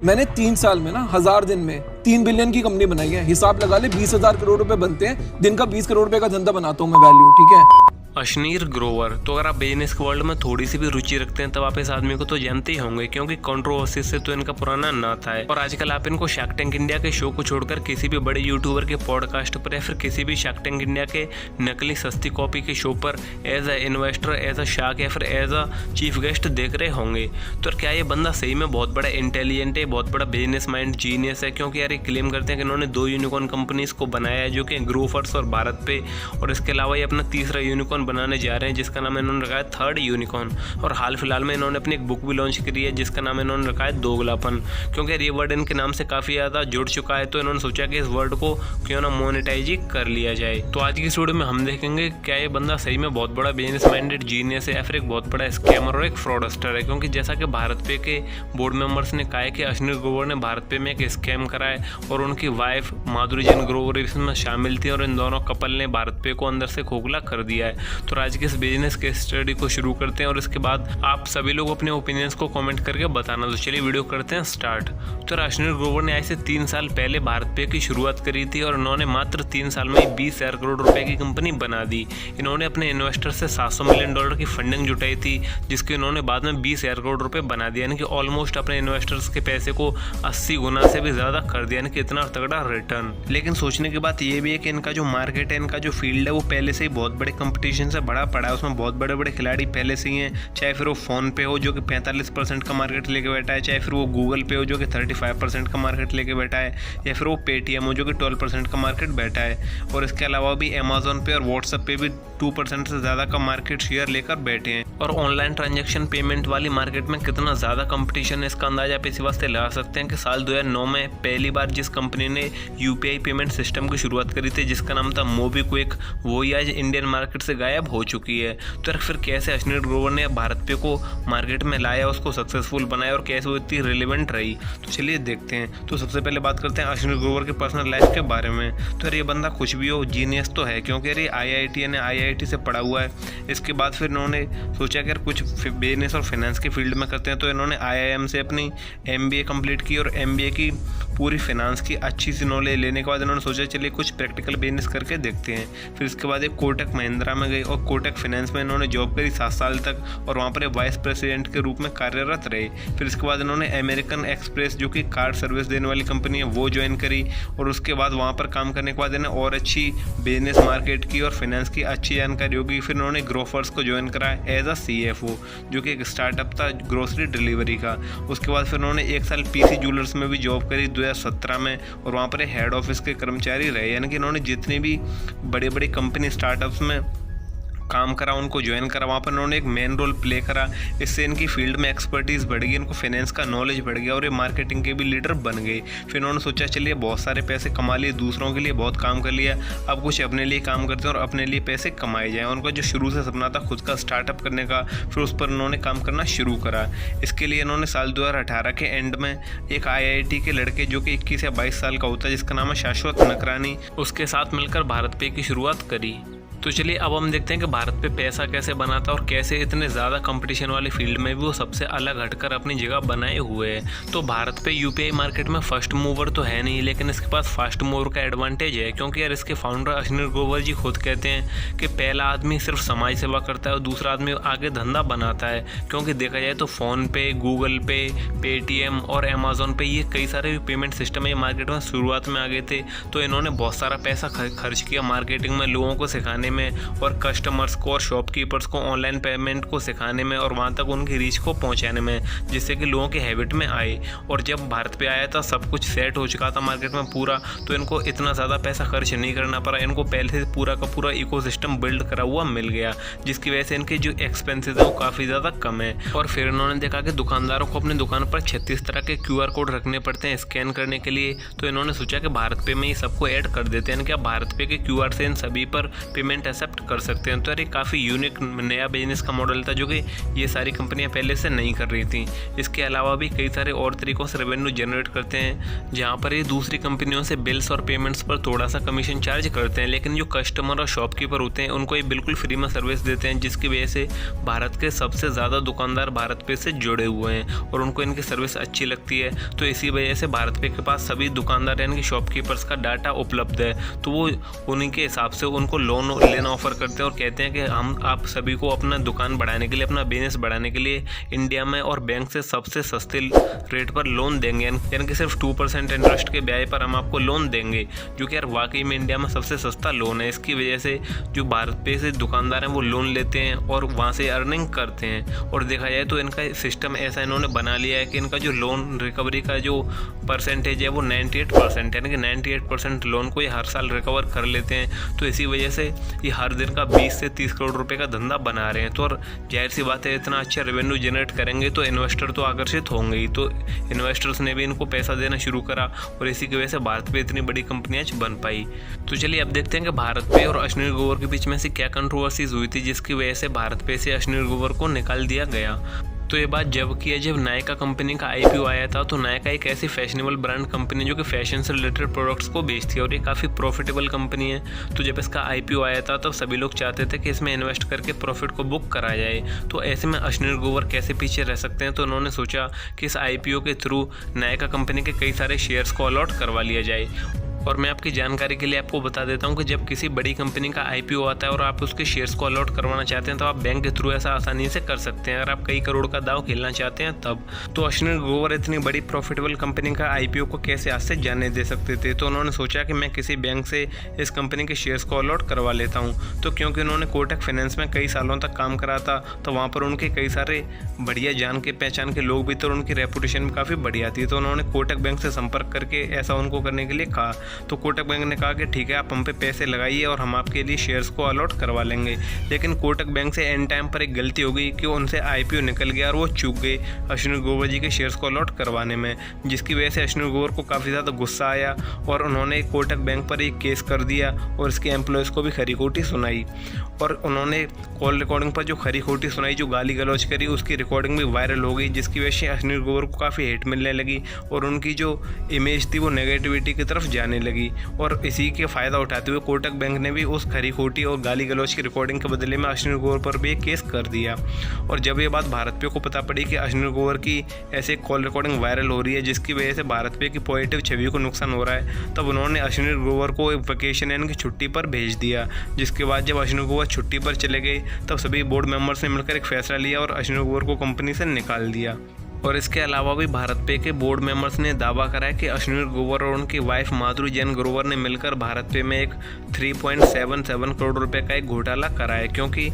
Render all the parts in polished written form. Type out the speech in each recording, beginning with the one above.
मैंने 3 साल में ना 1000 दिन में 3 बिलियन की कंपनी बनाई है। हिसाब लगा ले 20,000 करोड़ रुपए बनते हैं, दिन का 20 करोड़ रुपए का धंधा बनाता हूँ मैं वैल्यू, ठीक है। अशनीर ग्रोवर। तो अगर आप बिजनेस के वर्ल्ड में थोड़ी सी भी रुचि रखते हैं तब आप इस आदमी को तो जानते ही होंगे, क्योंकि कंट्रोवर्सी से तो इनका पुराना नाता है। और आजकल आप इनको शार्क टैंक इंडिया के शो को छोड़कर किसी भी बड़े यूट्यूबर के पॉडकास्ट पर या फिर किसी भी शार्क टैंक इंडिया के नकली सस्ती कॉपी के शो पर as a investor, as a shark या फिर एज अ चीफ गेस्ट देख रहे होंगे। तो क्या ये बंदा सही में बहुत बड़ा इंटेलिजेंट है, बहुत बड़ा बिजनेस माइंड जीनियस है? क्योंकि यार ये क्लेम करते हैं कि इन्होंने 2 यूनिकॉर्न कंपनीज को बनाया है, जो कि ग्रोफर्स और भारत पे, और इसके अलावा ये अपना तीसरा यूनिकॉर्न बनाने जा रहे हैं जिसका नाम इन्होंने रखा है थर्ड यूनिकॉर्न। और हाल फिलहाल में इन्होंने अपनी एक बुक भी लॉन्च करी है जिसका नाम इन्होंने रखा है दोगलापन। क्योंकि ये वर्ड इनके नाम से काफ़ी ज़्यादा जुड़ चुका है, तो इन्होंने सोचा कि इस वर्ड को क्यों ना मोनेटाइज ही कर लिया जाए। तो आज की इस वीडियो में हम देखेंगे क्या ये बंदा सही में बहुत बड़ा बिजनेस माइंडेड जीनियस है या फिर एक बहुत बड़ा स्कैमर और एक फ्रॉडस्टर है। क्योंकि जैसा कि भारत पे के बोर्ड मेंबर्स ने कहा है कि अशनीर ग्रोवर ने भारत पे में एक स्कैम करा है और उनकी वाइफ माधुरी जैन ग्रोवर इसमें शामिल थी, और इन दोनों कपल ने भारत पे को अंदर से खोखला कर दिया है। तो आज के इस बिजनेस के स्टडी को शुरू करते हैं और इसके बाद आप सभी लोग अपने ओपिनियंस को कमेंट करके बताना। तो चलिए वीडियो करते हैं स्टार्ट। तो अशनीर ग्रोवर ने आज से 3 साल पहले भारत पे की शुरुआत करी थी और इन्होंने मात्र 3 साल में 20,000 करोड़ रुपए की कंपनी बना दी। इन्होंने अपने इन्वेस्टर से $700 मिलियन की फंडिंग जुटाई थी, जिसके इन्होंने बाद में 20,000 करोड़ रुपए बना दिया, यानी कि ऑलमोस्ट अपने इन्वेस्टर्स के पैसे को 80 गुना से भी ज्यादा कर दिया, यानी कि इतना तगड़ा रिटर्न। लेकिन सोचने की बात यह भी है कि इनका जो मार्केट है, इनका जो फील्ड है, वो पहले से ही बहुत बड़े कंपटीशन से भरा पड़ा है। उसमें बहुत बड़े बड़े खिलाड़ी पहले से ही हैं, चाहे फिर वो फ़ोन पे हो जो कि 45% का मार्केट लेके बैठा है, चाहे फिर वो गूगल पे हो जो कि 35% का मार्केट लेके बैठा है, या फिर वो पेटीएम हो जो कि 12% का मार्केट बैठा है। और इसके अलावा भी अमेजोन पे और व्हाट्सएप पे भी 2% से ज़्यादा का मार्केट शेयर लेकर बैठे हैं। और ऑनलाइन ट्रांजैक्शन पेमेंट वाली मार्केट में कितना ज़्यादा कंपटीशन है इसका अंदाजा आप इसी वास्ते लगा सकते हैं कि साल 2009 में पहली बार जिस कंपनी ने यूपीआई पेमेंट सिस्टम की शुरुआत करी थी जिसका नाम था मोबीक्विक, वही आज इंडियन मार्केट से गायब हो चुकी है। तो फिर कैसे अशनीर ग्रोवर ने भारत पे को मार्केट में लाया, उसको सक्सेसफुल बनाया और कैसे वो इतनी रिलेवेंट रही, तो चलिए देखते हैं। तो सबसे पहले बात करते हैं अशनीर ग्रोवर के पर्सनल लाइफ के बारे में। तो यार ये बंदा कुछ भी हो, जीनियस तो है, क्योंकि यार ये आईआईटी से पढ़ा हुआ है। इसके बाद फिर इन्होंने सोचा कि यार कुछ बिजनेस और फाइनेंस के फील्ड में करते हैं, तो इन्होंने आईआईएम से अपनी एमबीए कंप्लीट की और एमबीए की पूरी फाइनेंस की अच्छी सी नॉलेज लेने के बाद इन्होंने सोचा चलिए कुछ प्रैक्टिकल बिजनेस करके देखते हैं। फिर इसके बाद एक कोटक महिंद्रा में गए और कोटक फाइनेंस में इन्होंने जॉब करी 7 साल तक और वहाँ पर वाइस प्रेसिडेंट के रूप में कार्यरत रहे। फिर इसके बाद इन्होंने अमेरिकन एक्सप्रेस जो कि कार सर्विस देने वाली कंपनी है वो ज्वाइन करी, और उसके बाद वहाँ पर काम करने के बाद इन्हें और अच्छी बिजनेस मार्केट की और फाइनेंस की अच्छी जानकारी होगी। फिर इन्होंने ग्रोफर्स को ज्वाइन करा एज अ CFO, जो कि एक स्टार्टअप था ग्रोसरी डिलीवरी का। उसके बाद फिर उन्होंने 1 साल PC ज्वेलर्स में भी जॉब करी 2017 में, और वहाँ पर हेड ऑफिस के कर्मचारी रहे, यानी कि इन्होंने जितनी भी बड़ी बड़ी कंपनी स्टार्टअप्स में काम करा उनको ज्वाइन करा, वहाँ पर इन्होंने एक मेन रोल प्ले करा। इससे इनकी फील्ड में एक्सपर्टीज़ बढ़ गई, इनको फाइनेंस का नॉलेज बढ़ गया और ये मार्केटिंग के भी लीडर बन गए। फिर इन्होंने सोचा चलिए बहुत सारे पैसे कमा लिए, दूसरों के लिए बहुत काम कर लिया, अब कुछ अपने लिए काम करते हैं और अपने लिए पैसे कमाए जाएँ। उनका जो शुरू से सपना था खुद का स्टार्टअप करने का, फिर उस पर इन्होंने काम करना शुरू करा। इसके लिए इन्होंने साल 2018 के एंड में एक IIT के लड़के जो कि 21 या 22 साल का होता है, जिसका नाम है शाश्वत नकरानी, उसके साथ मिलकर भारत पे की शुरुआत करी। तो चलिए अब हम देखते हैं कि भारत पे पैसा कैसे बनाता और कैसे इतने ज़्यादा कंपटीशन वाली फील्ड में भी वो सबसे अलग हटकर अपनी जगह बनाए हुए हैं। तो भारत पे यूपीआई मार्केट में फर्स्ट मूवर तो है नहीं, लेकिन इसके पास फास्ट मूवर का एडवांटेज है, क्योंकि यार इसके फाउंडर अशनीर ग्रोवर जी खुद कहते हैं कि पहला आदमी सिर्फ समाज सेवा करता है और दूसरा आदमी आगे धंधा बनाता है। क्योंकि देखा जाए तो फ़ोन पे, गूगल पे, पेटीएम और अमेजोन पे ये कई सारे पेमेंट सिस्टम है मार्केट में शुरुआत में आ गए थे, तो इन्होंने बहुत सारा पैसा खर्च किया मार्केटिंग में, लोगों को सिखाने में और कस्टमर्स को और शॉपकीपर्स को ऑनलाइन पेमेंट को सिखाने में और वहाँ तक उनकी रीच को पहुँचाने में, जिससे कि लोगों के हैबिट में आए। और जब भारत पे आया था सब कुछ सेट हो चुका था मार्केट में पूरा, तो इनको इतना ज़्यादा पैसा खर्च नहीं करना पड़ा, इनको पहले से पूरा का पूरा इकोसिस्टम बिल्ड करा हुआ मिल गया, जिसकी वजह से इनके जो एक्सपेंसेस है वो काफ़ी ज़्यादा कम है। और फिर इन्होंने देखा कि दुकानदारों को अपनी दुकान पर 36 तरह के QR कोड रखने पड़ते हैं स्कैन करने के लिए, तो इन्होंने सोचा कि भारत पे में ये सबको ऐड कर देते हैं, कि भारत पे के QR से इन सभी पर पेमेंट पेमेंट एक्सेप्ट कर सकते हैं। तो यार ये काफ़ी यूनिक नया बिजनेस का मॉडल था जो कि ये सारी कंपनियां पहले से नहीं कर रही थी। इसके अलावा भी कई सारे और तरीकों से रेवेन्यू जनरेट करते हैं, जहां पर ये दूसरी कंपनियों से बिल्स और पेमेंट्स पर थोड़ा सा कमीशन चार्ज करते हैं, लेकिन जो कस्टमर और शॉपकीपर होते हैं उनको ये बिल्कुल फ्री में सर्विस देते हैं, जिसकी वजह से भारत के सबसे ज़्यादा दुकानदार भारत पे से जुड़े हुए हैं और उनको इनकी सर्विस अच्छी लगती है। तो इसी वजह से भारत पे के पास सभी दुकानदार यानी कि शॉपकीपर्स का डाटा उपलब्ध है, तो वो उन्हीं के हिसाब से उनको लोन लेना ऑफर करते हैं और कहते हैं कि हम आप सभी को अपना दुकान बढ़ाने के लिए, अपना बिजनेस बढ़ाने के लिए इंडिया में और बैंक से सबसे सस्ते रेट पर लोन देंगे, यानी कि सिर्फ 2% इंटरेस्ट के ब्याज पर हम आपको लोन देंगे, जो कि यार वाकई में इंडिया में सबसे सस्ता लोन है। इसकी वजह से जो भारत पे से दुकानदार हैं वो लोन लेते हैं और वहाँ से अर्निंग करते हैं। और देखा जाए तो इनका सिस्टम ऐसा इन्होंने बना लिया है कि इनका जो लोन रिकवरी का जो परसेंटेज है वो 98%, यानी कि 98% लोन को ये हर साल रिकवर कर लेते हैं। तो इसी वजह से ये हर दिन का 20 से 30 करोड़ रुपए का धंधा बना रहे हैं। तो और जाहिर सी बात है, इतना अच्छा रेवेन्यू जनरेट करेंगे तो इन्वेस्टर तो आकर्षित होंगे ही, तो इन्वेस्टर्स ने भी इनको पैसा देना शुरू करा और इसी की वजह से भारत पे इतनी बड़ी कंपनियां बन पाई। तो चलिए अब देखते हैं कि भारत पे और अश्विनी ग्रोवर के बीच में से क्या कंट्रोवर्सीज हुई थी जिसकी वजह से भारत पे से अश्विनी ग्रोवर को निकाल दिया गया। तो ये बात जब की है जब नायका कंपनी का IPO आया था। तो नायका एक ऐसी फैशनेबल ब्रांड कंपनी जो कि फैशन से रिलेटेड प्रोडक्ट्स को बेचती है और ये काफ़ी प्रॉफिटेबल कंपनी है। तो जब इसका IPO आया था तब सभी लोग चाहते थे कि इसमें इन्वेस्ट करके प्रॉफिट को बुक करा जाए। तो ऐसे में अश्विनी ग्रोवर कैसे पीछे रह सकते हैं, तो उन्होंने सोचा कि इस IPO के थ्रू नायका कंपनी के कई सारे शेयर्स को अलॉट करवा लिया जाए। और मैं आपकी जानकारी के लिए आपको बता देता हूं कि जब किसी बड़ी कंपनी का IPO आता है और आप उसके शेयर्स को अलॉट करवाना चाहते हैं तो आप बैंक के थ्रू ऐसा आसानी से कर सकते हैं, अगर आप कई करोड़ का दाव खेलना चाहते हैं तब। तो अश्विनी ग्रोवर इतनी बड़ी प्रॉफिटेबल कंपनी का IPO को कैसे आज से जाने दे सकते थे, तो उन्होंने सोचा कि मैं किसी बैंक से इस कंपनी के शेयर्स को अलॉट करवा लेता हूँ। तो क्योंकि उन्होंने कोटक फाइनेंस में कई सालों तक काम करा था तो वहाँ पर उनके कई सारे बढ़िया जान के पहचान के लोग भी थे और उनकी रेपुटेशन भी काफ़ी बढ़िया थी। तो उन्होंने कोटक बैंक से संपर्क करके ऐसा उनको करने के लिए कहा। तो कोटक बैंक ने कहा कि ठीक है, आप हम पे पैसे लगाइए और हम आपके लिए शेयर्स को अलॉट करवा लेंगे। लेकिन कोटक बैंक से एंड टाइम पर एक गलती हो गई कि उनसे IPO निकल गया और वो चूक गए अश्विनी ग्रोवर जी के शेयर्स को अलॉट करवाने में, जिसकी वजह से अश्विनी ग्रोवर को काफ़ी ज़्यादा गुस्सा आया और उन्होंने कोटक बैंक पर एक केस कर दिया और इसके एम्प्लॉयज़ को भी खरी खोटी सुनाई। और उन्होंने कॉल रिकॉर्डिंग पर जो खरी खोटी सुनाई, जो गाली गलौज करी, उसकी रिकॉर्डिंग भी वायरल हो गई, जिसकी वजह से अश्विनी ग्रोवर को काफ़ी हेट मिलने लगी और उनकी जो इमेज थी वो नेगेटिविटी की तरफ जाने लगी। और इसी के फ़ायदा उठाते हुए कोटक बैंक ने भी उस खरी खोटी और गाली गलौज की रिकॉर्डिंग के बदले में अश्विनी ग्रोवर पर भी एक केस कर दिया। और जब ये बात भारत पे को पता पड़ी कि अश्विनी ग्रोवर की ऐसे कॉल रिकॉर्डिंग वायरल हो रही है जिसकी वजह से भारत पे की पॉजिटिव छवि को नुकसान हो रहा है, तब उन्होंने अश्विनी ग्रोवर को एक वेकेशन यानी कि छुट्टी पर भेज दिया। जिसके बाद जब अश्विनी ग्रोवर छुट्टी पर चले गए तब सभी बोर्ड मेंबर्स ने मिलकर एक फैसला लिया और अश्विनी ग्रोवर को कंपनी से निकाल दिया। और इसके अलावा भी भारत पे के बोर्ड मेंबर्स ने दावा करा है कि अश्विनी ग्रोवर और उनकी वाइफ माधुरी जैन ग्रोवर ने मिलकर भारत पे में एक 3.77 करोड़ रुपए का एक घोटाला करा है, क्योंकि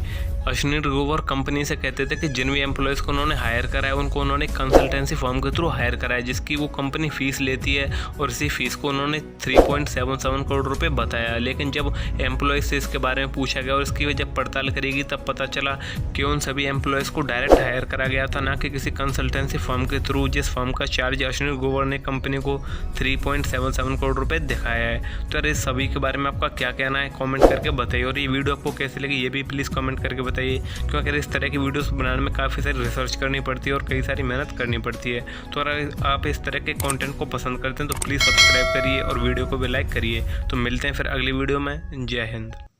अश्विनी ग्रोवर कंपनी से कहते थे कि जिन भी एम्प्लॉयज़ को उन्होंने हायर करा है उनको उन्होंने कंसल्टेंसी फर्म के थ्रू हायर करा है, जिसकी वो कंपनी फ़ीस लेती है और इसी फीस को उन्होंने 3.77 करोड़ रुपए बताया। लेकिन जब एम्प्लॉयज़ से इसके बारे में पूछा गया और इसकी जब पड़ताल करेगी तब पता चला कि उन सभी एम्प्लॉयज़ को डायरेक्ट हायर करा गया था, ना कि किसी कंसल्टेंसी फर्म के थ्रू, जिस फर्म का चार्ज अश्विनी ग्रोवर ने कंपनी को 3.77 करोड़ रुपए दिखाया है। तो यार इस सभी के बारे में आपका क्या कहना है कमेंट करके बताइए और ये वीडियो आपको कैसी लगी ये भी प्लीज़ कमेंट करके बताइए, क्योंकि इस तरह की वीडियोस बनाने में काफ़ी सारी रिसर्च करनी पड़ती है और कई सारी मेहनत करनी पड़ती है। तो अगर आप इस तरह के कंटेंट को पसंद करते हैं तो प्लीज़ सब्सक्राइब करिए और वीडियो को भी लाइक करिए। तो मिलते हैं फिर अगली वीडियो में। जय हिंद।